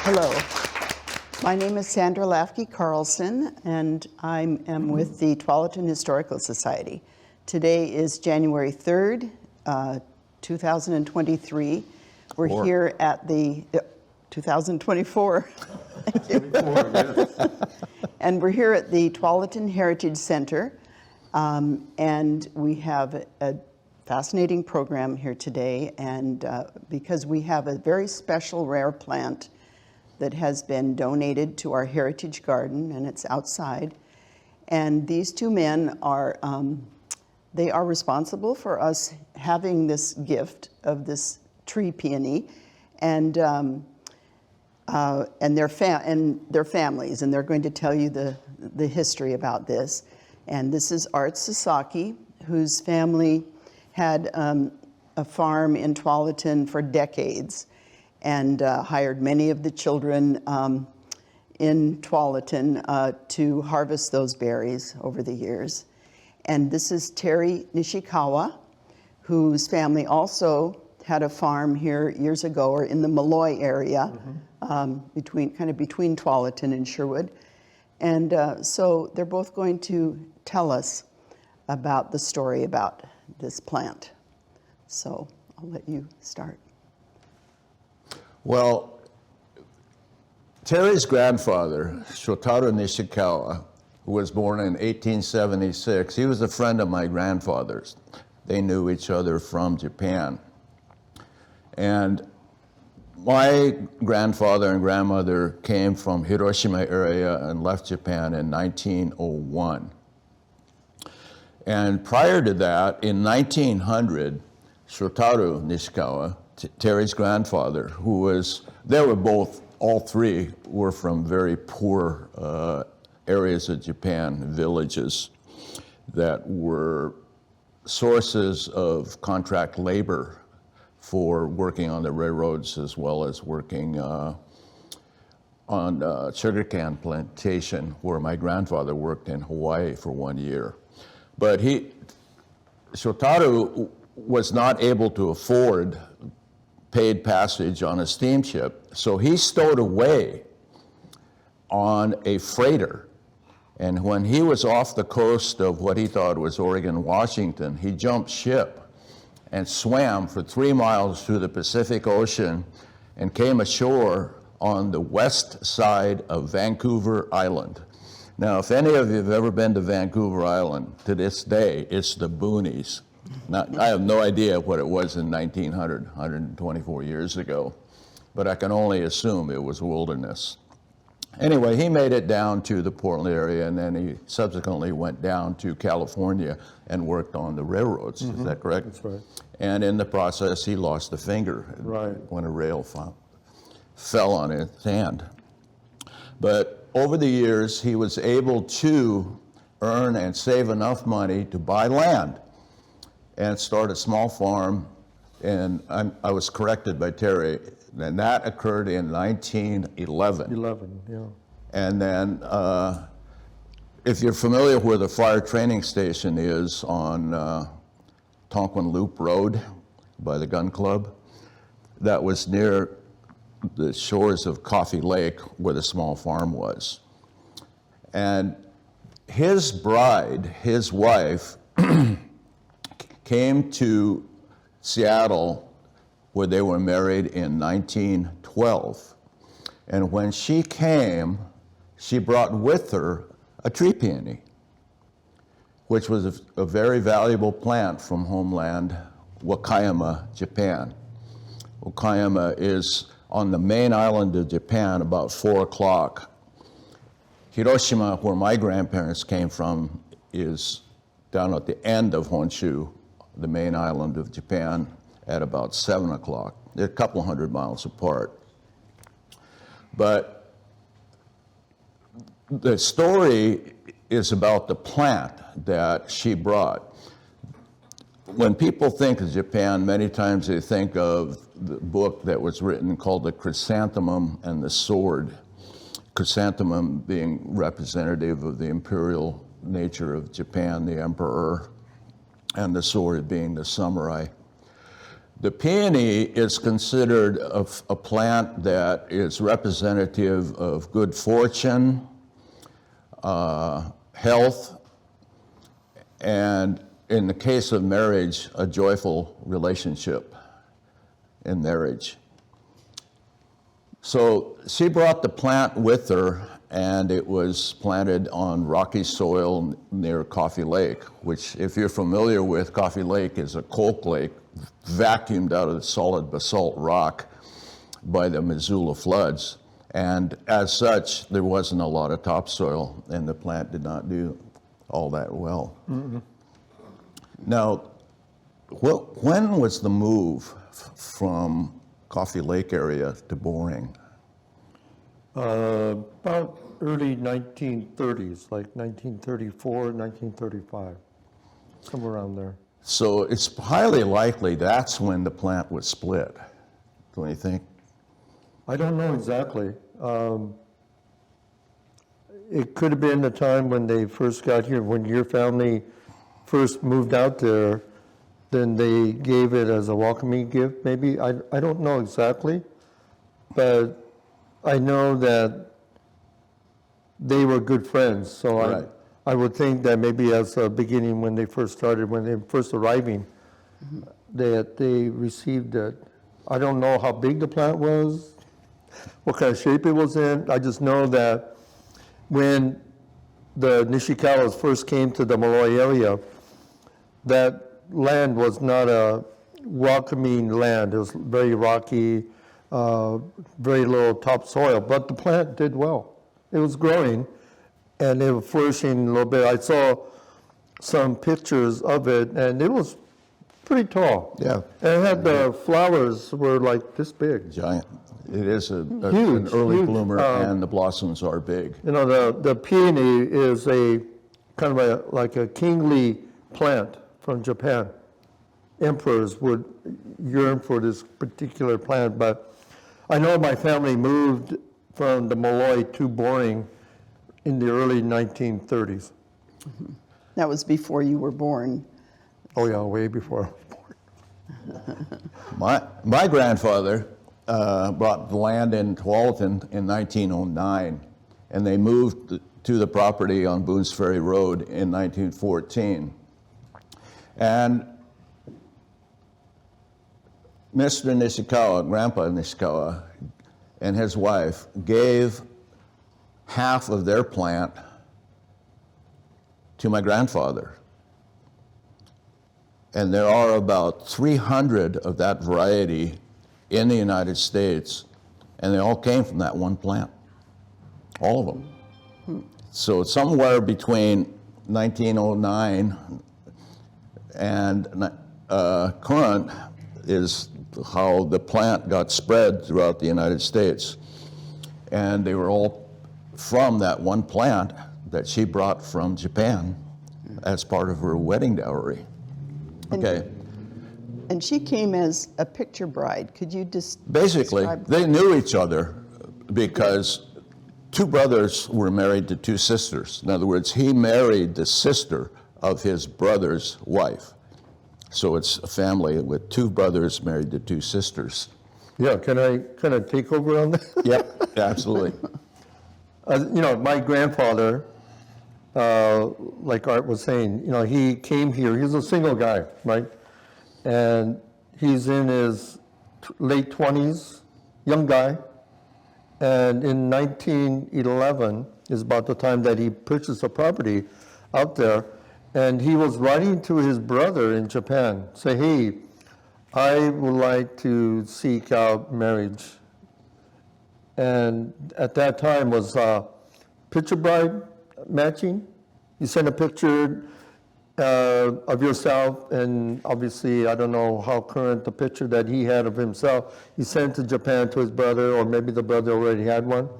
Hello. My name is Sandra Lafky Carlson, and I am with the Tualatin Historical Society. Today is January 3rd, 2023. We're here at the 2024. Thank you. 24, yes. And we're here at the Tualatin Heritage Center, and we have a fascinating program here today, and because we have a very special rare plant that has been donated to our heritage garden, and it's outside. And these two men are, they are responsible for us having this gift of this tree peony, and their families, and they're going to tell you the history about this. And this is Art Sasaki, whose family had a farm in Tualatin for decades, and hired many of the children in Tualatin to harvest those berries over the years. And this is Terry Nishikawa, whose family also had a farm here years ago, or in the Malloy area, between Tualatin and Sherwood. And so they're both going to tell us about the story about this plant. So I'll let you start. Well, Terry's grandfather, Shotaro Nishikawa, who was born in 1876, he was a friend of my grandfather's. They knew each other from Japan. And my grandfather and grandmother came from Hiroshima area and left Japan in 1901. And prior to that, in 1900, Shotaro Nishikawa, Terry's grandfather, all three were from very poor areas of Japan, villages that were sources of contract labor for working on the railroads, as well as working on sugarcane plantation, where my grandfather worked in Hawaii for 1 year. But Shotaro was not able to afford paid passage on a steamship, so he stowed away on a freighter. And when he was off the coast of what he thought was Oregon, Washington, he jumped ship and swam for 3 miles through the Pacific Ocean and came ashore on the west side of Vancouver Island. Now, if any of you have ever been to Vancouver Island, to this day, it's the boonies. Now, I have no idea what it was in 1900, 124 years ago, but I can only assume it was wilderness. Anyway, he made it down to the Portland area, and then he subsequently went down to California and worked on the railroads. Is that correct? That's right. And in the process, he lost a finger when a rail fell on his hand. But over the years, he was able to earn and save enough money to buy land and start a small farm. And I was corrected by Terry, and that occurred in 1911. 11, yeah. And then, if you're familiar where the fire training station is on Tonquin Loop Road by the gun club, that was near the shores of Coffee Lake where the small farm was. And his bride, his wife, came to Seattle where they were married in 1912. And when she came, she brought with her a tree peony, which was a very valuable plant from homeland Wakayama, Japan. Wakayama is on the main island of Japan about 4 o'clock. Hiroshima, where my grandparents came from, is down at the end of Honshu, the main island of Japan, at about 7 o'clock. They're a couple hundred miles apart. But the story is about the plant that she brought. When people think of Japan, many times they think of the book that was written called The Chrysanthemum and the Sword. Chrysanthemum being representative of the imperial nature of Japan, the emperor, and the sword being the samurai. The peony is considered a plant that is representative of good fortune, health, and in the case of marriage, a joyful relationship in marriage. So she brought the plant with her, and it was planted on rocky soil near Coffee Lake, which, if you're familiar with, Coffee Lake is a coke lake vacuumed out of the solid basalt rock by the Missoula floods. And as such, there wasn't a lot of topsoil, and the plant did not do all that well. Mm-hmm. Now, when was the move from Coffee Lake area to Boring? About early 1930s, like 1934, 1935, somewhere around there. So it's highly likely that's when the plant was split, don't you think? I don't know exactly. It could have been the time when they first got here, when your family first moved out there, then they gave it as a welcoming gift, maybe. I don't know exactly, but I know that they were good friends, so Right. I would think that maybe as a beginning when they first started, when they first arriving, that they received it. I don't know how big the plant was, what kind of shape it was in. I just know that when the Nishikawas first came to the Molloy area, that land was not a welcoming land. It was very rocky, very little topsoil, but the plant did well. It was growing, and it was flourishing a little bit. I saw some pictures of it, and it was pretty tall. Yeah. And it had the flowers were like this big. Giant. It is an Huge, early huge. bloomer, and the blossoms are big. You know, the peony is a kind of like a kingly plant from Japan. Emperors would yearn for this particular plant, but I know my family moved from the Molloy to Boring in the early 1930s. That was before you were born. Oh yeah, way before I was born. My grandfather bought the land in Tualatin in 1909, and they moved to the property on Boone's Ferry Road in 1914. And Mr. Nishikawa, Grandpa Nishikawa, and his wife gave half of their plant to my grandfather. And there are about 300 of that variety in the United States, and they all came from that one plant, all of them. So somewhere between 1909 and current is how the plant got spread throughout the United States. And they were all from that one plant that she brought from Japan as part of her wedding dowry. Okay. And she came as a picture bride. Could you just Basically, describe- they knew each other because two brothers were married to two sisters. In other words, he married the sister of his brother's wife. So it's a family with two brothers married to two sisters. Yeah, can I kind of take over on that? Yep, absolutely. You know, my grandfather, like Art was saying, you know, he came here, he's a single guy, right? And he's in his late 20s, young guy. And in 1911 is about the time that he purchased a property out there. And he was writing to his brother in Japan, say, hey, I would like to seek out marriage. And at that time was picture bride matching. You send a picture of yourself, and obviously, I don't know how current the picture that he had of himself. He sent to Japan to his brother, or maybe the brother already had one.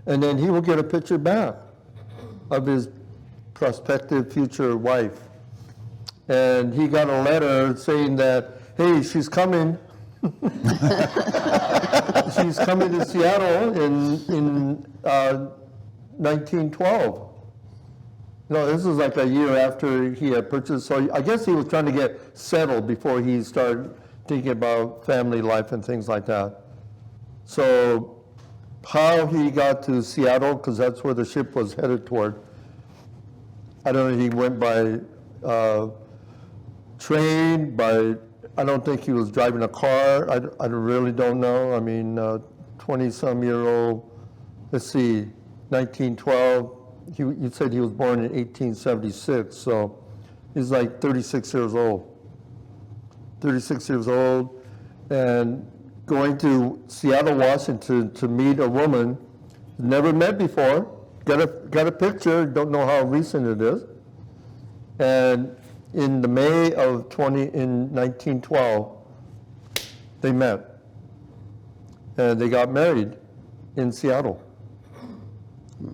And then he will get a picture back of his prospective future wife. And he got a letter saying that, hey, she's coming. She's coming to Seattle in 1912. No, this was like a year after he had purchased. So I guess he was trying to get settled before he started thinking about family life and things like that. So how he got to Seattle, because that's where the ship was headed toward, I don't know, he went by train, I don't think he was driving a car. I really don't know. I mean, 20-some-year-old, let's see, 1912. You said he was born in 1876, so he's like 36 years old. 36 years old, and going to Seattle, Washington to meet a woman never met before. Got a picture, don't know how recent it is. And in the May of 1912, they met. And they got married in Seattle.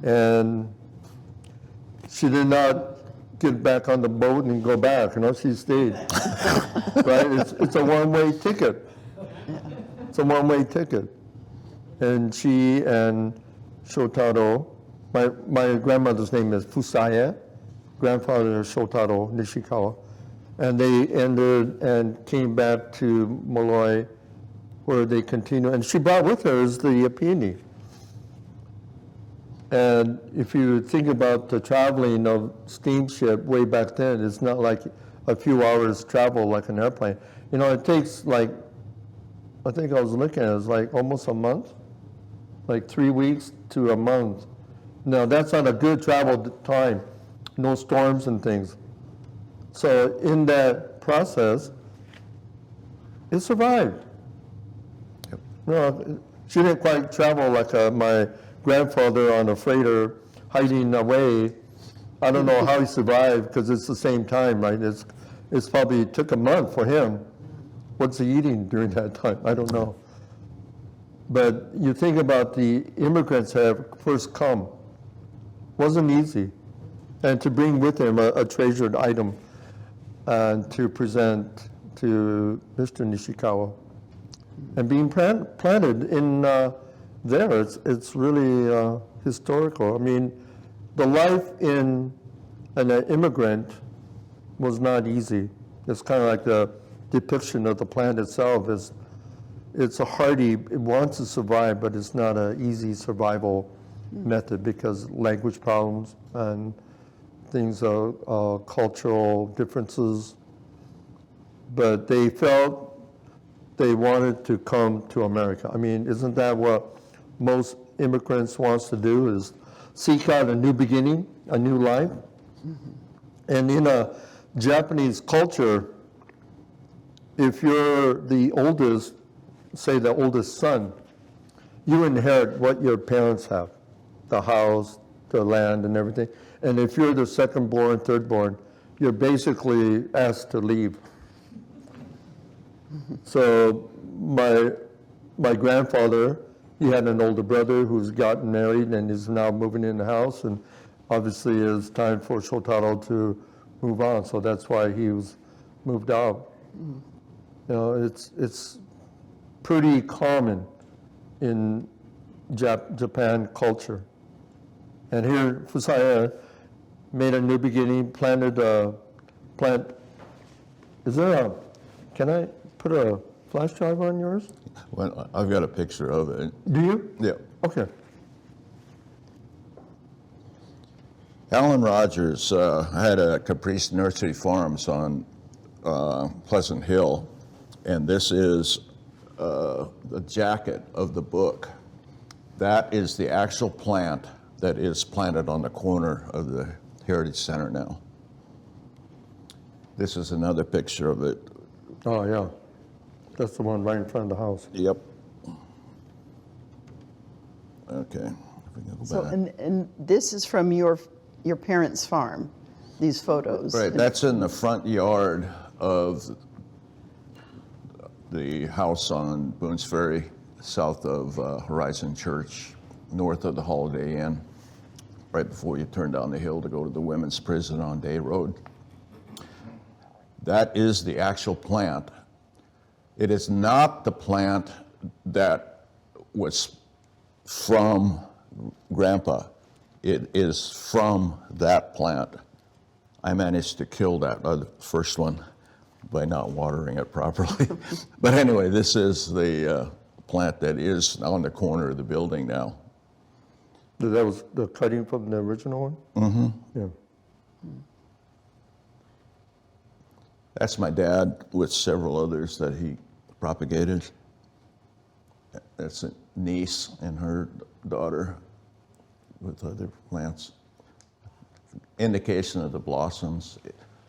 And she did not get back on the boat and go back, she stayed. Right? It's a one-way ticket. It's a one-way ticket. And she and Shotaro, my grandmother's name is Fusaye, grandfather is Shotaro Nishikawa, and they ended and came back to Molloy, where they continue. And she brought with her is the peony. And if you think about the traveling of steamship way back then, it's not like a few hours travel like an airplane. It takes like, I think I was looking at it, it's like almost a month, like 3 weeks to a month. Now that's not a good travel time, no storms and things. So in that process, it survived. Yep. She didn't quite travel like my grandfather on a freighter hiding away. I don't know how he survived because it's the same time, right? It's probably took a month for him. What's he eating during that time? I don't know. But you think about the immigrants have first come. Wasn't easy. And to bring with him a treasured item and to present to Mr. Nishikawa. And being planted in there, it's really historical. I mean, the life in an immigrant was not easy. It's kind of like the depiction of the plant itself. It's a hardy, it wants to survive, but it's not an easy survival method because language problems and things, cultural differences. But they felt they wanted to come to America. I mean, isn't that what most immigrants wants to do, is seek out a new beginning, a new life? Mm-hmm. And in a Japanese culture, if you're the oldest, say the oldest son, you inherit what your parents have, the house, the land, and everything. And if you're the second born, third born, you're basically asked to leave. So my grandfather, he had an older brother who's gotten married and is now moving in the house, and obviously it's time for Shotaro to move on, so that's why he was moved out. It's pretty common in Japan culture. And here Fusaye made a new beginning, planted a plant. Can I put a flash drive on yours? Well, I've got a picture of it. Do you? Yeah. Okay. Alan Rogers had a Caprice Nursery Farms on Pleasant Hill, and this is the jacket of the book. That is the actual plant that is planted on the corner of the Heritage Center now. This is another picture of it. Oh, yeah. That's the one right in front of the house. Yep. Okay. If we can go So, back. and this is from your parents' farm, these photos. Right, that's in the front yard of the house on Boone's Ferry, south of Horizon Church, north of the Holiday Inn, right before you turn down the hill to go to the women's prison on Day Road. That is the actual plant. It is not the plant that was from Grandpa. It is from that plant. I managed to kill that, the first one, by not watering it properly. But anyway, this is the plant that is on the corner of the building now. That was the cutting from the original one? Mm-hmm. Yeah. That's my dad with several others that he propagated. That's a niece and her daughter with other plants. Indication of the blossoms.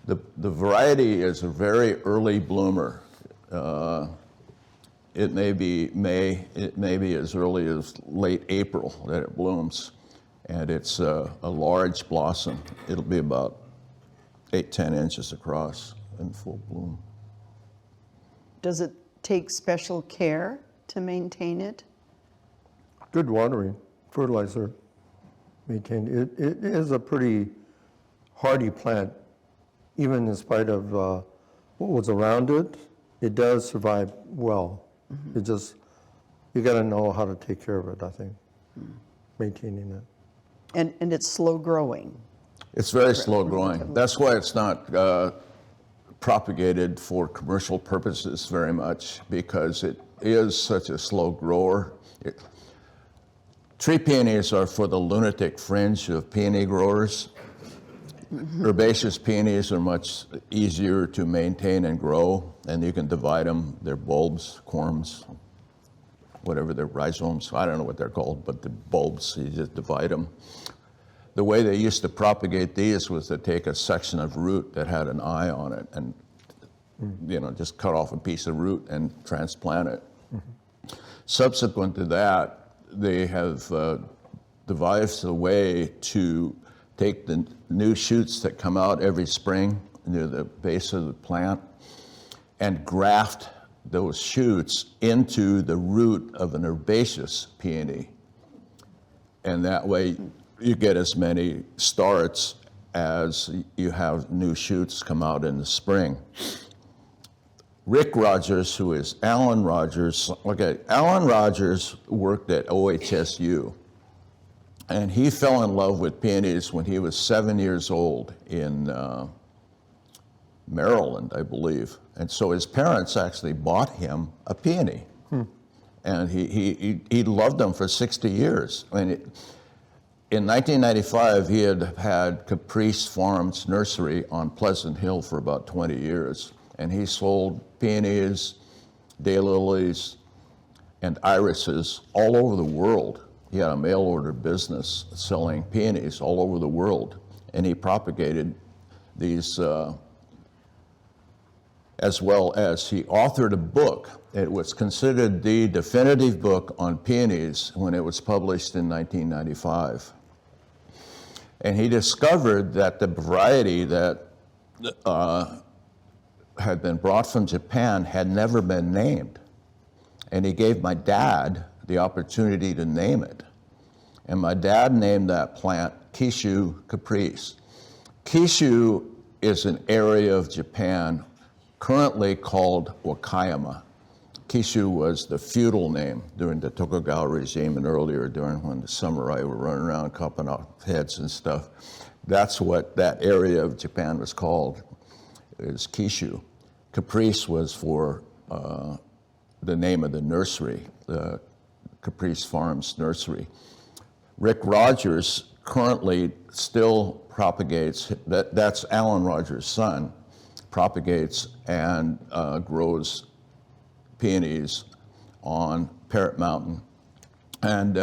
The variety is a very early bloomer. It may be May, it may be as early as late April that it blooms. And it's a large blossom. It'll be about 8-10 inches across in full bloom. Does it take special care to maintain it? Good watering, fertilizer, maintained. It is a pretty hardy plant, even in spite of what was around it. It does survive well. Mm-hmm. It just, you got to know how to take care of it, I think, maintaining it. And it's slow growing. It's very slow growing. That's why it's not propagated for commercial purposes very much, because it is such a slow grower. Tree peonies are for the lunatic fringe of peony growers. Mm-hmm. Herbaceous peonies are much easier to maintain and grow, and you can divide them. They're bulbs, corms, whatever they're, rhizomes, I don't know what they're called, but the bulbs, you just divide them. The way they used to propagate these was to take a section of root that had an eye on it and, just cut off a piece of root and transplant it. Mm-hmm. Subsequent to that, they have devised a way to take the new shoots that come out every spring near the base of the plant and graft those shoots into the root of an herbaceous peony. And that way you get as many starts as you have new shoots come out in the spring. Rick Rogers, who is Alan Rogers, Alan Rogers worked at OHSU, and he fell in love with peonies when he was 7 years old in Maryland, I believe. And so his parents actually bought him a peony. And he loved them for 60 years. In 1995, he had Caprice Farms Nursery on Pleasant Hill for about 20 years. And he sold peonies, daylilies, and irises all over the world. He had a mail order business selling peonies all over the world. And he propagated these, as well as he authored a book. It was considered the definitive book on peonies when it was published in 1995. And he discovered that the variety that had been brought from Japan had never been named. And he gave my dad the opportunity to name it. And my dad named that plant Kishu Caprice. Kishu is an area of Japan currently called Wakayama. Kishu was the feudal name during the Tokugawa regime and earlier during when the samurai were running around chopping off heads and stuff. That's what that area of Japan was called, is Kishu. Caprice was for the name of the nursery, the Caprice Farms Nursery. Rick Rogers currently still propagates, that's Alan Rogers' son, propagates and grows peonies on Parrot Mountain. And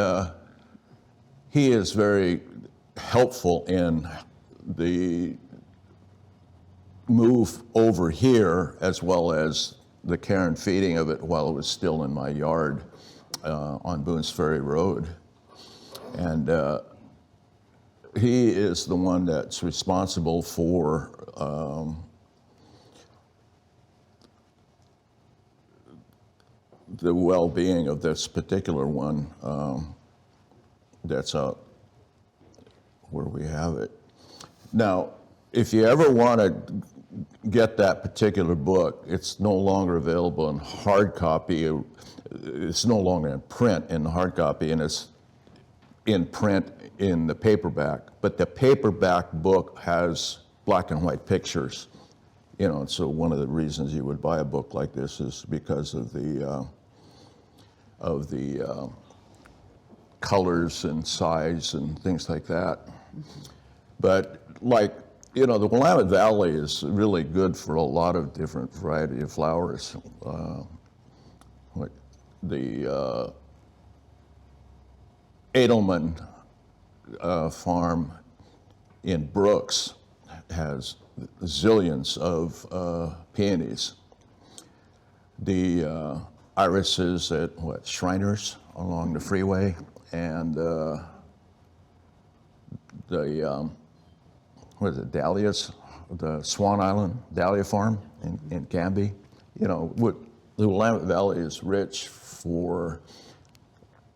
he is very helpful in the move over here, as well as the care and feeding of it while it was still in my yard on Boone's Ferry Road. And he is the one that's responsible for the well-being of this particular one that's out where we have it. Now, if you ever want to get that particular book, it's no longer available in hard copy. It's no longer in print in the hard copy, and it's in print in the paperback. But the paperback book has black and white pictures You know, so one of the reasons you would buy a book like this is because of the colors and size and things like that. But like, you know, the Willamette Valley is really good for a lot of different variety of flowers. The Edelman farm in Brooks has zillions of peonies. The irises at Shriners along the freeway, and dahlias, the Swan Island Dahlia Farm in Canby. You know, the Willamette Valley is rich for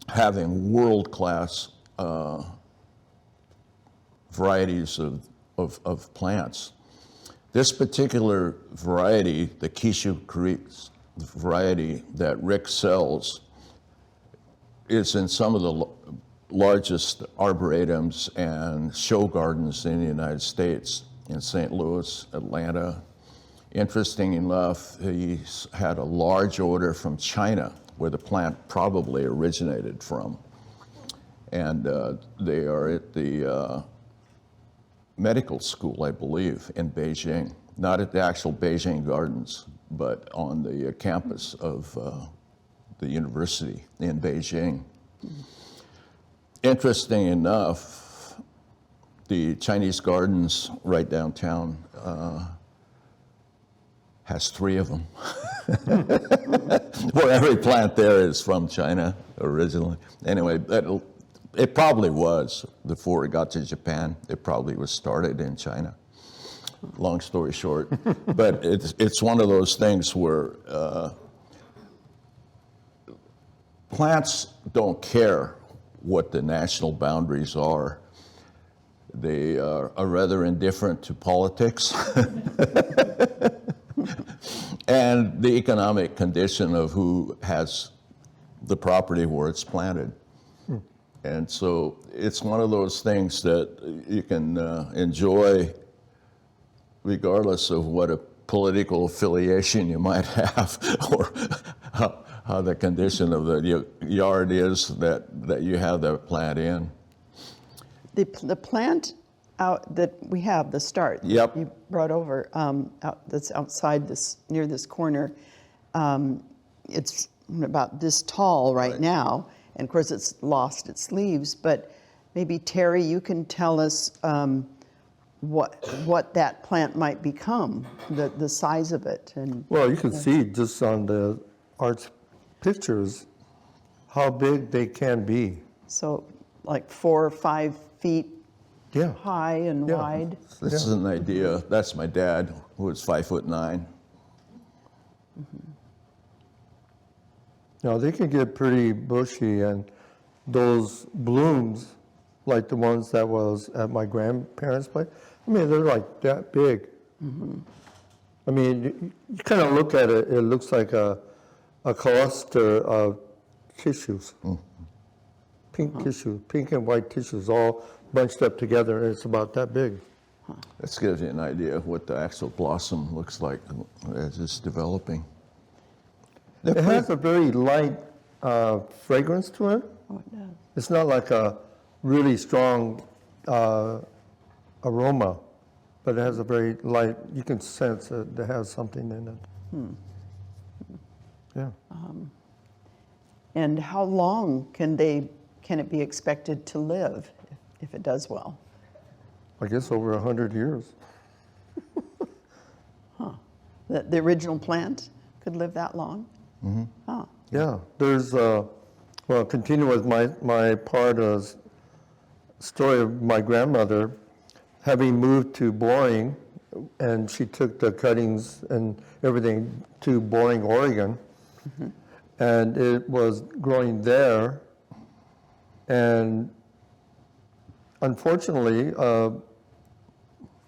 having world-class varieties of plants. This particular variety, the Kishu Caprice variety that Rick sells, is in some of the largest arboretums and show gardens in the United States, in St. Louis, Atlanta. Interesting enough, he's had a large order from China, where the plant probably originated from. And they are at the medical school, I believe, in Beijing. Not at the actual Beijing Gardens, but on the campus of the university in Beijing. Interesting enough, the Chinese Gardens right downtown has 3 of them. Well, every plant there is from China originally. Anyway, it probably was before it got to Japan. It probably was started in China. Long story short, but it's one of those things where plants don't care what the national boundaries are. They are rather indifferent to politics and the economic condition of who has the property where it's planted. And so it's one of those things that you can enjoy regardless of what a political affiliation you might have or how the condition of the yard is that you have the plant in. The plant out that we have, the start Yep. you brought over, that's outside this, near this corner, it's about this tall right now, and of course it's lost its leaves, but maybe Terry, you can tell us what that plant might become, the size of it. And Well, you can see just on the Art's pictures how big they can be. so like 4 or 5 feet Yeah. high and Yeah. wide. This is an idea. That's my dad, who was 5'9". Now, they can get pretty bushy, and those blooms, like the ones that was at my grandparents' place, I mean, they're like that big. I mean, you kind of look at it, it looks like a cluster of tissues. Pink tissues, pink and white tissues all bunched up together, and it's about that big. This gives you an idea of what the actual blossom looks like as it's developing. It has a very light fragrance to it. Oh, it does. It's not like a really strong aroma, but it has a very light, you can sense that it has something in it. Yeah. And how long can it be expected to live if it does well? I guess over 100 years. The original plant could live that long? Mm-hmm. Oh, Yeah, there's, well, continue with my part of story of my grandmother having moved to Boring, and she took the cuttings and everything to Boring, Oregon, and it was growing there, and unfortunately,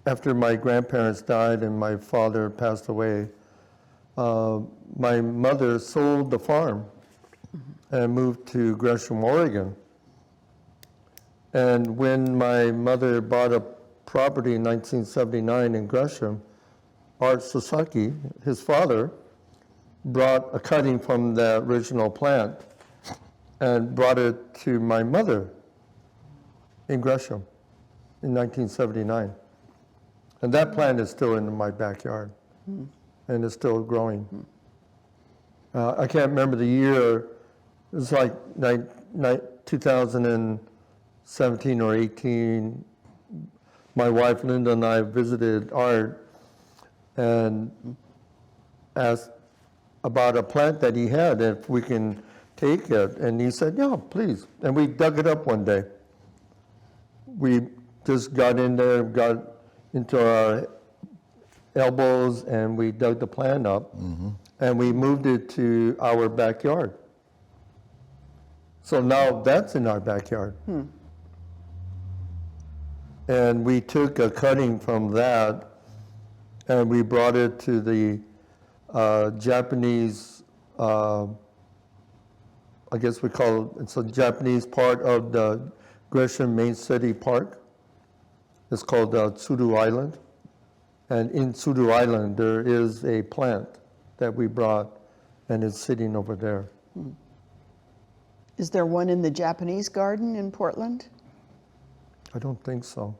after my grandparents died and my father passed away, my mother sold the farm and moved to Gresham, Oregon. And when my mother bought a property in 1979 in Gresham, Art Sasaki, his father, brought a cutting from the original plant and brought it to my mother in Gresham in 1979. And that plant is still in my backyard, and it's still growing. I can't remember the year. It was like 2017 or 18. My wife Linda and I visited Art and asked about a plant that he had, if we can take it. And he said, yeah, please. And we dug it up one day. We just got in there, got into our elbows, and we dug the plant up, and we moved it to our backyard. So now that's in our backyard. And we took a cutting from that, and we brought it to the Japanese, I guess we call it, it's a Japanese part of the Gresham Main City Park. It's called Tsuru Island. And in Tsuru Island, there is a plant that we brought, and it's sitting over there. Is there one in the Japanese garden in Portland? I don't think so.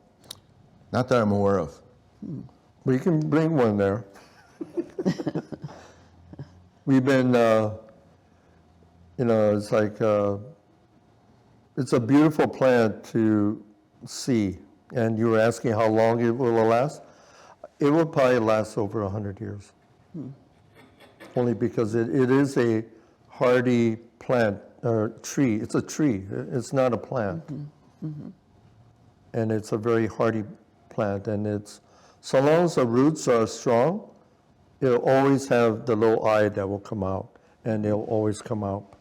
Not that I'm aware of. We can bring one there. We've been, it's like, it's a beautiful plant to see. And you were asking how long it will last. It will probably last over 100 years. Only because it is a hardy plant, or tree. It's a tree. It's not a plant. And it's a very hardy plant. And it's, so long as the roots are strong, it'll always have the little eye that will come out. And it'll always come out.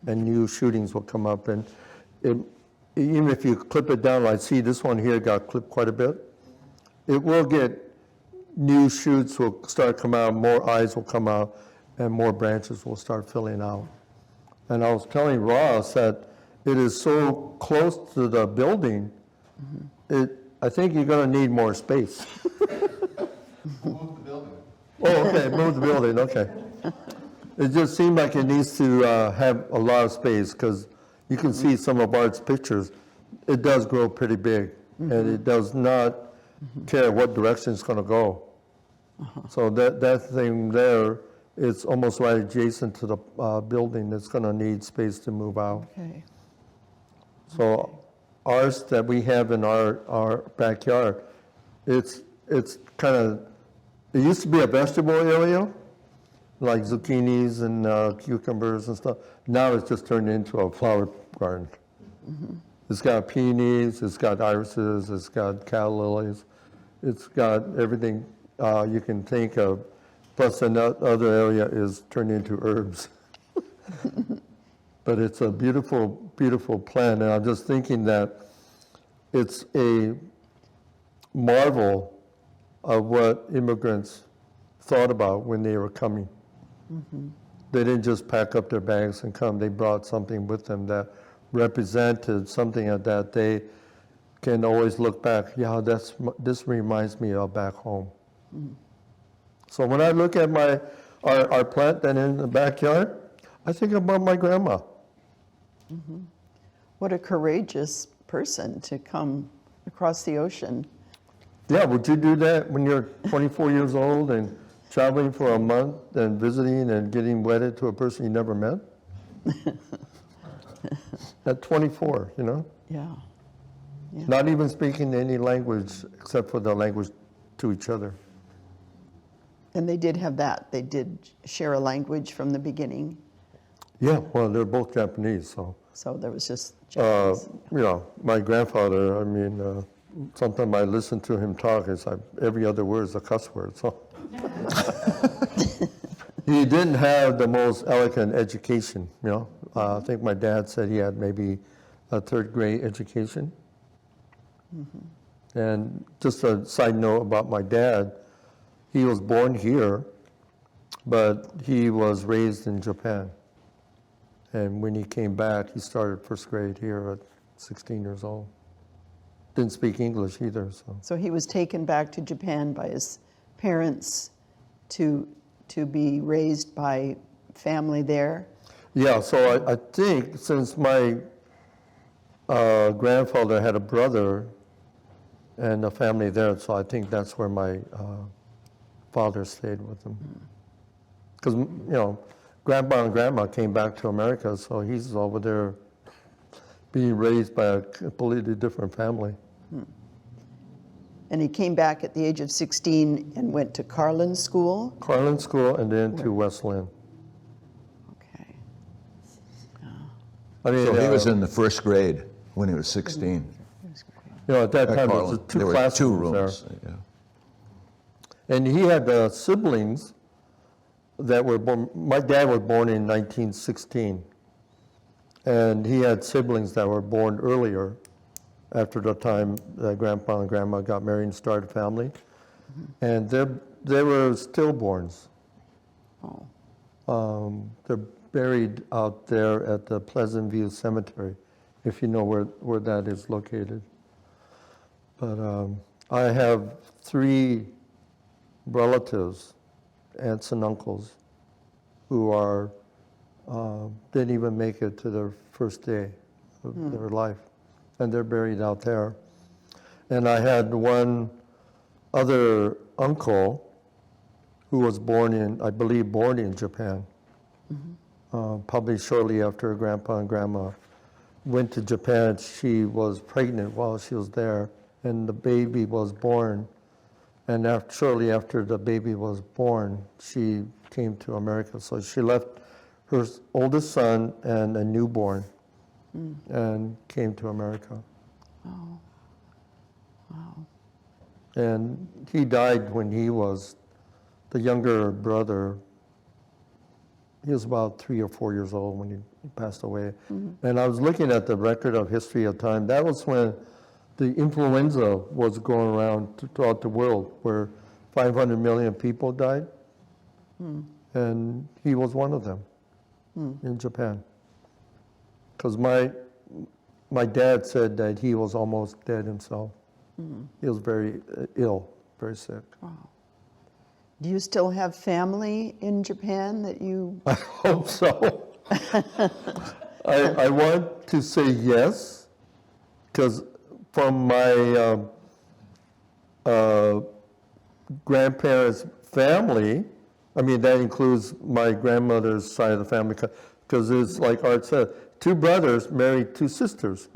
And new shootings will come up. And even if you clip it down, like see this one here got clipped quite a bit, it will get, new shoots will start coming out, more eyes will come out, and more branches will start filling out. And I was telling Ross that it is so close to the building, I think you're going to need more space. Move the building. Oh, okay, move the building, okay. It just seemed like it needs to have a lot of space, because you can see some of Art's pictures. It does grow pretty big, and it does not care what direction it's going to go. So that thing there, it's almost right adjacent to the building. It's going to need space to move out. Okay. So ours that we have in our backyard, it's kind of, it used to be a vegetable area, like zucchinis and cucumbers and stuff. Now it's just turned into a flower garden. It's got peonies, it's got irises, it's got calla lilies, it's got everything you can think of. Plus another area is turned into herbs. But it's a beautiful, beautiful plant. And I'm just thinking that it's a marvel of what immigrants thought about when they were coming. They didn't just pack up their bags and come. They brought something with them that represented something that they can always look back. Yeah, this reminds me of back home. So when I look at our plant that in the backyard, I think about my grandma. What a courageous person to come across the ocean. Yeah, would you do that when you're 24 years old and traveling for a month and visiting and getting wedded to a person you never met? At 24, you know? Yeah. Not even speaking any language except for the language to each other. And they did have that. They did share a language from the beginning. Yeah, well, they're both Japanese, so. So there was just Japanese. My grandfather, I mean, sometimes I listen to him talk, it's like every other word is a cuss word, so. He didn't have the most elegant education, you know. I think my dad said he had maybe a third grade education. And just a side note about my dad, he was born here, but he was raised in Japan. And when he came back, he started first grade here at 16 years old. Didn't speak English either, so. So he was taken back to Japan by his parents to be raised by family there? Yeah, so I think since my grandfather had a brother and a family there, so I think that's where my father stayed with him. Because, Grandpa and Grandma came back to America, so he's over there being raised by a completely different family. And he came back at the age of 16 and went to Carlin School? Carlin School and then to West Lynn. Okay. I mean, So he was in the first grade when he was 16. at that At time, there Carlin. was two There were classrooms two there. rooms. Yeah. And he had siblings that were born. My dad was born in 1916, and he had siblings that were born earlier, after the time that Grandpa and Grandma got married and started a family, and they were stillborns. Oh. They're buried out there at the Pleasant View Cemetery, if you know where that is located. But I have 3 relatives, aunts and uncles, who didn't even make it to their first day of their life, and they're buried out there. And I had one other uncle who was born in Japan, probably shortly after Grandpa and Grandma went to Japan. She was pregnant while she was there, and the baby was born. And shortly after the baby was born, she came to America. So she left her oldest son and a newborn and came to America. Oh. Wow. And he died when he was the younger brother. He was about 3 or 4 years old when he passed away. And I was looking at the record of history of time. That was when the influenza was going around throughout the world, where 500 million people died. And he was one of them in Japan. Because my dad said that he was almost dead himself. He was very ill, very sick. Do you still have family in Japan that you... I hope so. I want to say yes, because from my grandparents' family, I mean, that includes my grandmother's side of the family, because it's like Art said, 2 brothers married 2 sisters.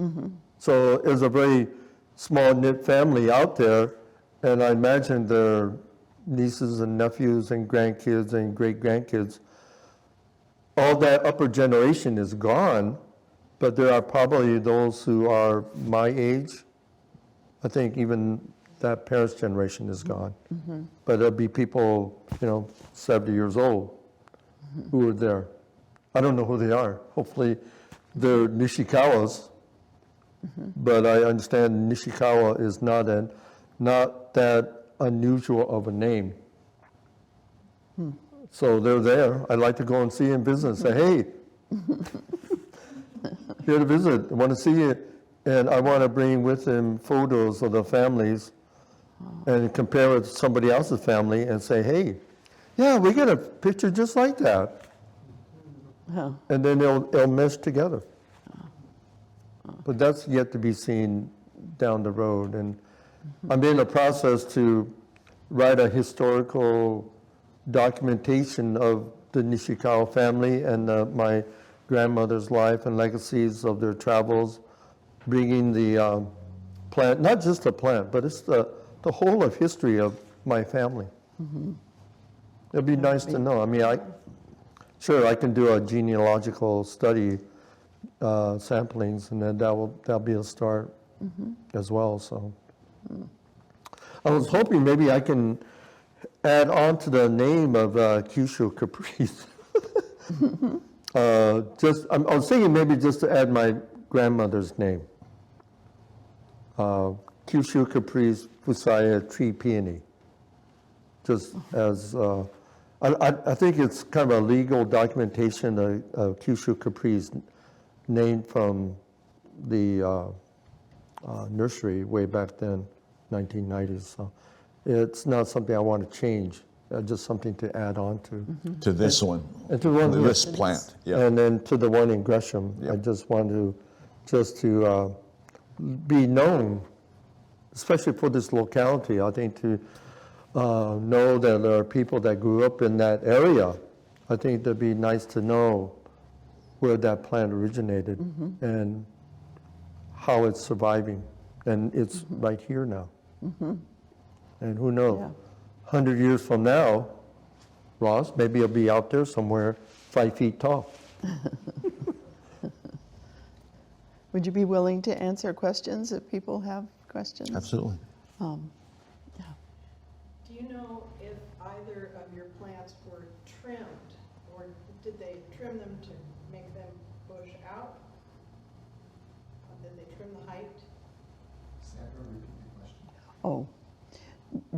So it was a very small knit family out there, and I imagine their nieces and nephews and grandkids and great-grandkids, all that upper generation is gone, but there are probably those who are my age. I think even that parents' generation is gone. But there'll be people, 70 years old who are there. I don't know who they are. Hopefully they're Nishikawas. But I understand Nishikawa is not that unusual of a name. So they're there. I'd like to go and see him visit, say, hey, here to visit, I want to see you. And I want to bring with him photos of the families and compare it to somebody else's family and say, hey, yeah, we got a picture just like that. Oh. And then they'll mesh together. But that's yet to be seen down the road. And I'm in the process to write a historical documentation of the Nishikawa family and my grandmother's life and legacies of their travels, bringing the plant, not just the plant, but it's the whole of history of my family. It'd be nice to know. I mean, I can do a genealogical study, samplings, and then that'll be a start as well. So I was hoping maybe I can add on to the name of Kishu Caprice. I was thinking maybe just to add my grandmother's name. Kishu Caprice Tree Peony. Just as, I think it's kind of a legal documentation of Kishu Caprice, named from the nursery way back then, 1990s. So it's not something I want to change, just something to add on to. To this one, And to one here. this plant, yeah. And then to the one in Gresham, I Yep. just want to, be known, especially for this locality, I think to know that there are people that grew up in that area. I think that'd be nice to know where that plant originated and how it's surviving. And it's right here now. And who knows? Yeah. 100 years from now, Ross, maybe it'll be out there somewhere 5 feet tall. Would you be willing to answer questions if people have questions? Absolutely. Do you know if either of your plants were trimmed, or did they trim them to make them bush out? Did they trim the height? Sandra, repeat the question. Oh,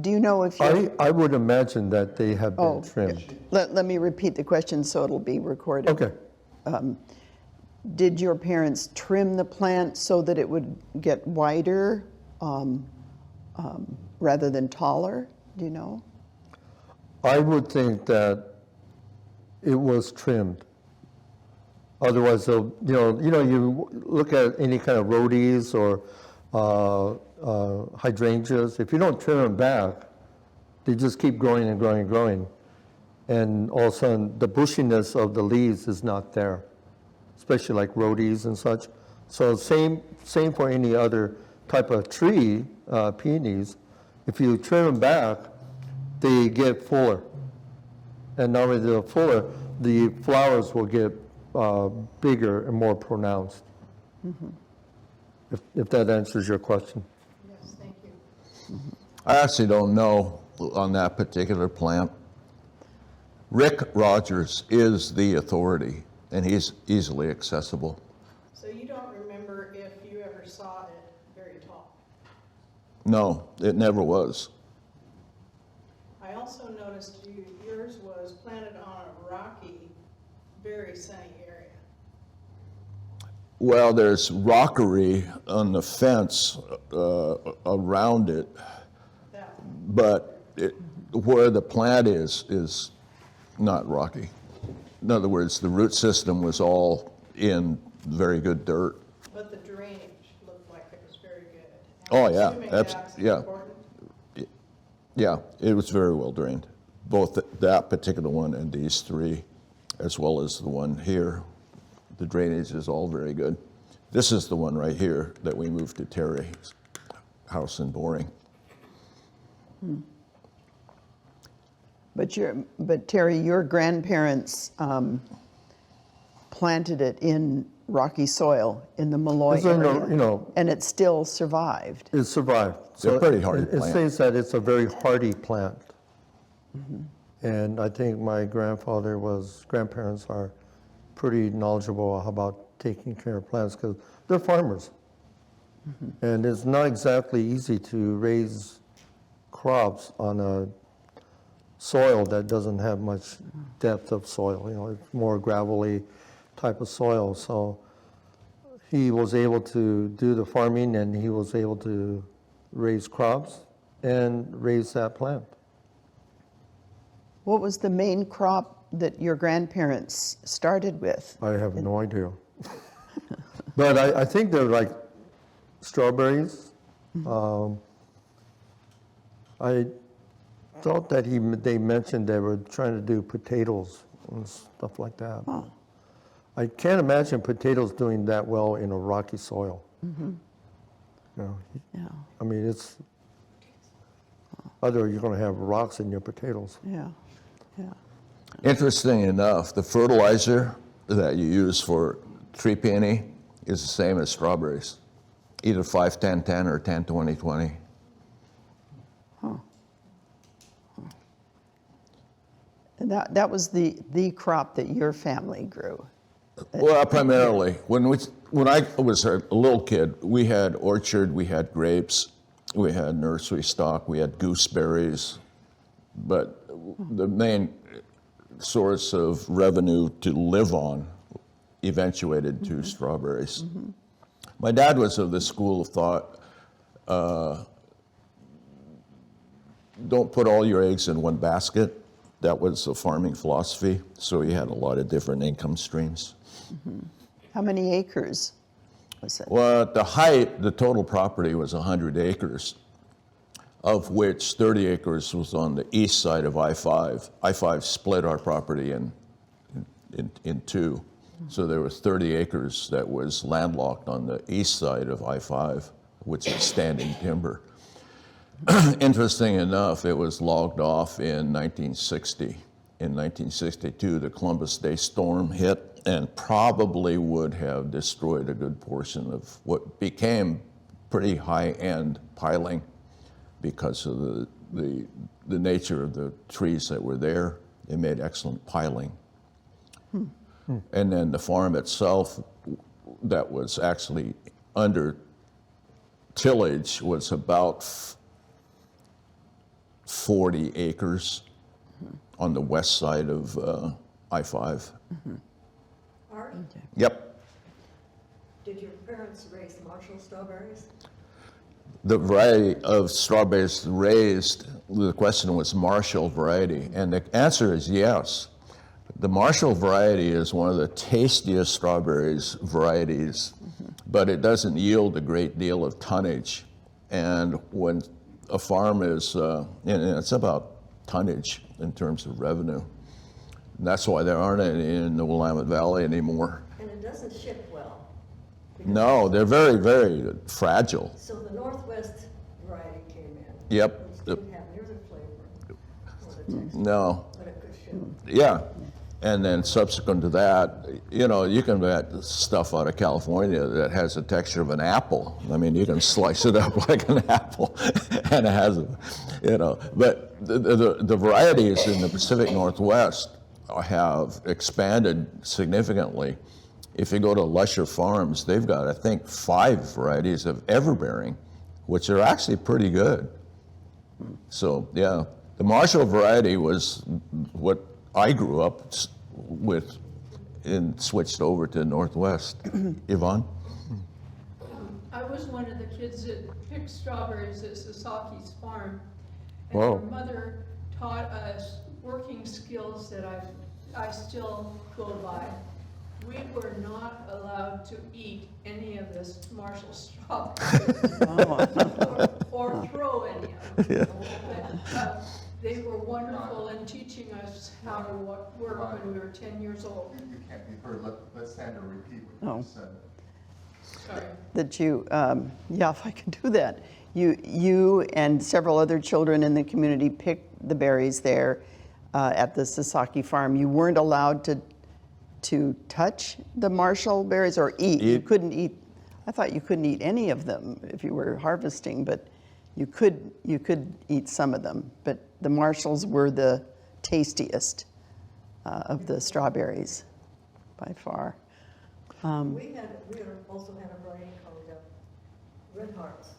do you know if you? I would imagine that they have been Oh, trimmed. Let me repeat the question so it'll be recorded. Okay. Did your parents trim the plant so that it would get wider rather than taller? Do you know? I would think that it was trimmed. Otherwise, they'll, you look at any kind of rhodies or hydrangeas. If you don't trim them back, they just keep growing and growing and growing. And all of a sudden, the bushiness of the leaves is not there, especially like rhodies and such. So same for any other type of tree, peonies. If you trim them back, they get fuller. And not only they're fuller, the flowers will get bigger and more pronounced. If that answers your question. Yes, thank you. I actually don't know on that particular plant. Rick Rogers is the authority, and he's easily accessible. So you don't remember if you ever saw it very tall? No, it never was. I also noticed yours was planted on a rocky, very sunny area. Well, there's rockery on the fence around it, That, but where the plant is not rocky. In other words, the root system was all in very good dirt. but the drainage looked like it was very good. Oh, I'm yeah, assuming that's yeah. important. Yeah, it was very well drained, both that particular one and these three, as well as the one here. The drainage is all very good. This is the one right here that we moved to Terry's house in Boring. But Terry, your grandparents planted it in rocky soil in the Malloy It's in the, area, and it still survived. It survived. They're pretty hardy It plant. says that it's a very hardy plant. And I think my grandparents are pretty knowledgeable about taking care of plants because they're farmers. And it's not exactly easy to raise crops on a soil that doesn't have much depth of soil. It's more gravelly type of soil. So he was able to do the farming and he was able to raise crops and raise that plant. What was the main crop that your grandparents started with? I have no idea. But I think they're like strawberries. I thought that they mentioned they were trying to do potatoes and stuff like that. Oh. I can't imagine potatoes doing that well in a rocky soil. Yeah. I mean, it's other you're going to have rocks in your potatoes. Yeah. Interesting enough, the fertilizer that you use for tree peony is the same as strawberries, either 5-10-10 or 10-20-20. And that was the crop that your family grew. Well, primarily. When I was a little kid, we had orchard, we had grapes, we had nursery stock, we had gooseberries, but the main source of revenue to live on eventuated to strawberries. My dad was of the school of thought, don't put all your eggs in one basket. That was the farming philosophy. So you had a lot of different income streams. How many acres was it? Well, at the height, the total property was 100 acres, of which 30 acres was on the east side of I-5. I-5 split our property in two. So there was 30 acres that was landlocked on the east side of I-5, which is standing timber. Interesting enough, it was logged off in 1960. In 1962, the Columbus Day storm hit and probably would have destroyed a good portion of what became pretty high-end piling because of the nature of the trees that were there. They made excellent piling. And then the farm itself that was actually under tillage was about 40 acres on the west side of I-5. Art, Yep. did your parents raise Marshall strawberries? The variety of strawberries raised, the question was Marshall variety, and the answer is yes. The Marshall variety is one of the tastiest strawberries varieties, but it doesn't yield a great deal of tonnage. And when a farm is, and it's about tonnage in terms of revenue. And that's why there aren't any in the Willamette Valley anymore. And it doesn't ship well. No, they're very, very fragile. So the Northwest variety came in. Yep. Which didn't have near the flavor or the texture, No, but it could ship. yeah. And then subsequent to that, you know, you can get stuff out of California that has the texture of an apple. I mean, you can slice it up like an apple, and it has, you know. But the varieties in the Pacific Northwest have expanded significantly. If you go to Lusher Farms, they've got, I think, 5 varieties of everbearing, which are actually pretty good. So, yeah, the Marshall variety was what I grew up with and switched over to Northwest. Yvonne? I was one of the kids that picked strawberries at Sasaki's farm. And Wow. our mother taught us working skills that I still go by. We were not allowed to eat any of this Marshall strawberries or throw any of them. But, they were wonderful in teaching us how to work when we were 10 years old. You can't be heard. Let Sandra repeat what Oh. you said. Sorry. That you, yeah, if I can do that. You and several other children in the community picked the berries there at the Sasaki farm. You weren't allowed to touch the Marshall berries or eat. You couldn't eat. I thought you couldn't eat any of them if you were harvesting, but you could eat some of them. But the Marshalls were the tastiest of the strawberries by far. We also had a variety called Red Hearts,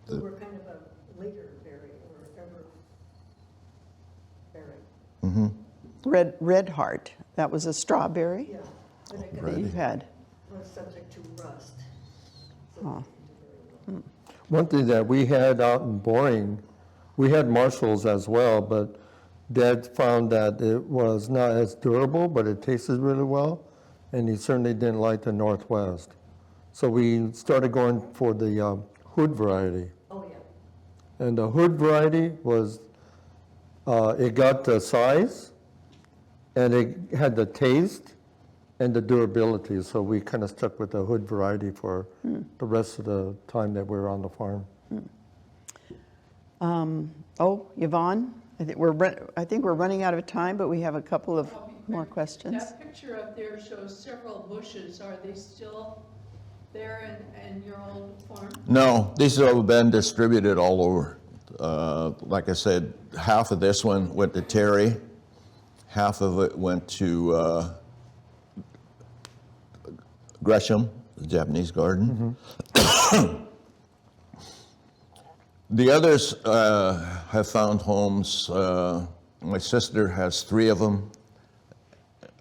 who were kind of a later berry or ever berry. Red Heart, that was a strawberry Yeah, but it that you had. was subject to rust. So Huh. it didn't do very well. One thing that we had out in Boring, we had Marshalls as well, but Dad found that it was not as durable, but it tasted really well, and he certainly didn't like the Northwest. So we started going for the Hood variety. Oh, yeah. And the Hood variety was, it got the size, and it had the taste and the durability. So we kind of stuck with the Hood variety for the rest of the time that we were on the farm. Oh, Yvonne, I think we're running out of time, but we have a couple of more questions. That picture up there shows several bushes. Are they still there in your old farm? No, these have been distributed all over. Like I said, half of this one went to Terry, half of it went to Gresham, the Japanese garden. The others have found homes. My sister has 3 of them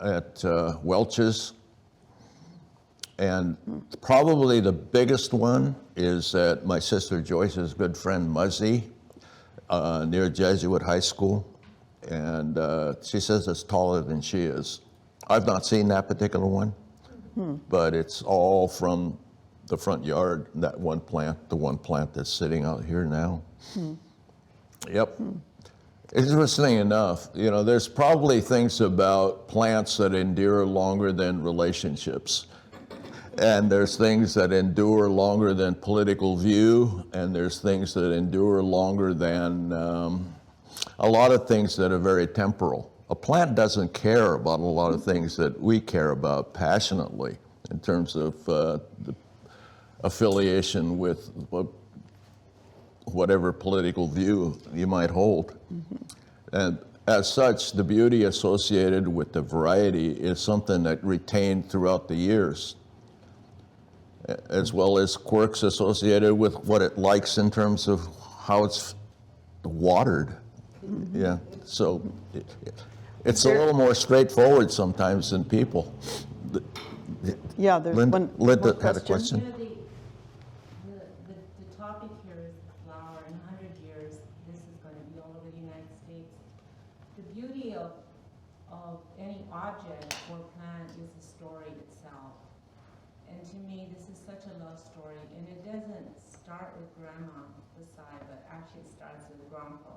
at Welch's. And probably the biggest one is at my sister Joyce's good friend Muzzy, near Jesuit High School, and she says it's taller than she is. I've not seen that particular one, but it's all from the front yard, that one plant, the one plant that's sitting out here now. Yep. Interesting enough, you know, there's probably things about plants that endure longer than relationships. And there's things that endure longer than political view, and there's things that endure longer than a lot of things that are very temporal. A plant doesn't care about a lot of things that we care about passionately in terms of the affiliation with whatever political view you might hold. And as such, the beauty associated with the variety is something that retained throughout the years, as well as quirks associated with what it likes in terms of how it's watered. Yeah, so it's a little more straightforward sometimes than people. Yeah, there's Linda one had a question. You know, the topic here is the flower. In 100 years, this is going to be all over the United States. The beauty of any object or plant is the story itself. And to me, this is such a love story. And it doesn't start with grandma beside, but actually it starts with grandpa.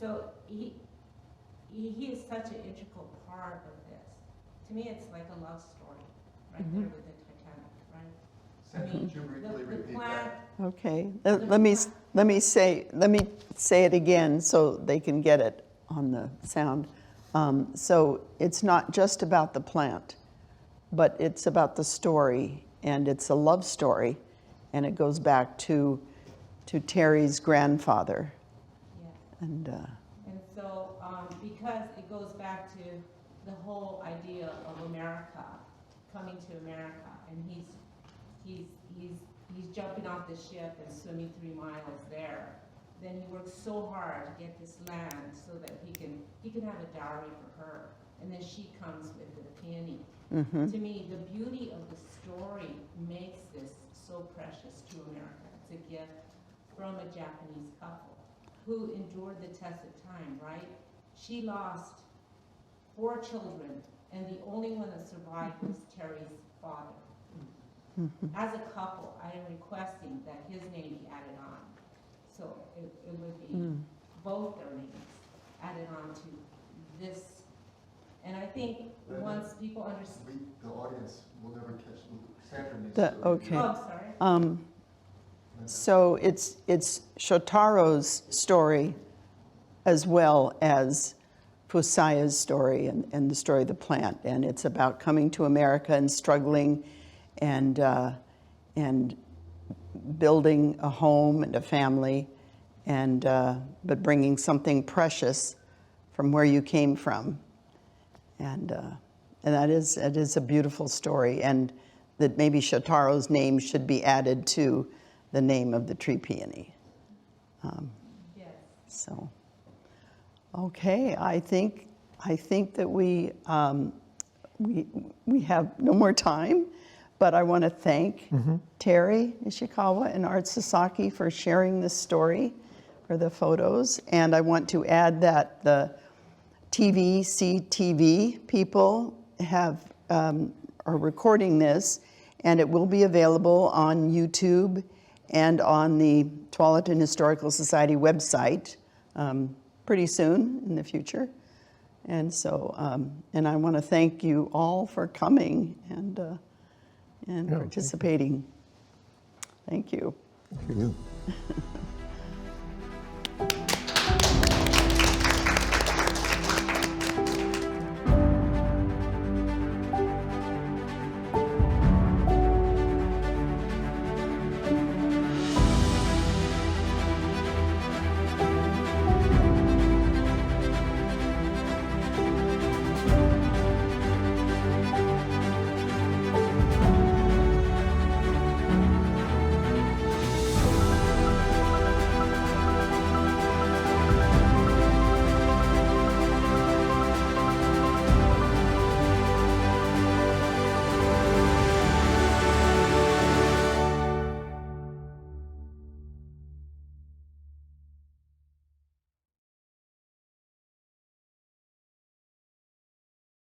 So he is such an integral part of this. To me, it's like a love story, right there with the Titanic, right? Sandra, would you briefly The repeat plant, that? Okay, let me say it again so they can get it on the sound. So it's not just about the plant, but it's about the story, and it's a love story, and it goes back to Terry's grandfather. yes. And And so, because it goes back to the whole idea of America, coming to America, and he's jumping off the ship and swimming 3 miles there. Then he works so hard to get this land so that he can have a dowry for her, and then she comes with the peony. To me, the beauty of the story makes this so precious to America. It's a gift from a Japanese couple who endured the test of time, right? She lost 4 children, and the only one that survived was Terry's father. As a couple, I am requesting that his name be added on. So it would be both their names added on to this. And I think once people understand. The audience will never catch, Sandra needs The- to. okay. Oh, I'm sorry. so it's Shotaro's story as well as Fusaya's story and the story of the plant. And it's about coming to America and struggling and building a home and a family, and but bringing something precious from where you came from, and that is a beautiful story, and that maybe Shotaro's name should be added to the name of the tree peony. Yes. So, okay, I think that we have no more time. But I want to thank Terry Nishikawa and Art Sasaki for sharing this story, for the photos. And I want to add that the CTV people are recording this, and it will be available on YouTube and on the Tualatin Historical Society website pretty soon in the future. And so, and I want to thank you all for coming and participating. Thank you. Thank you.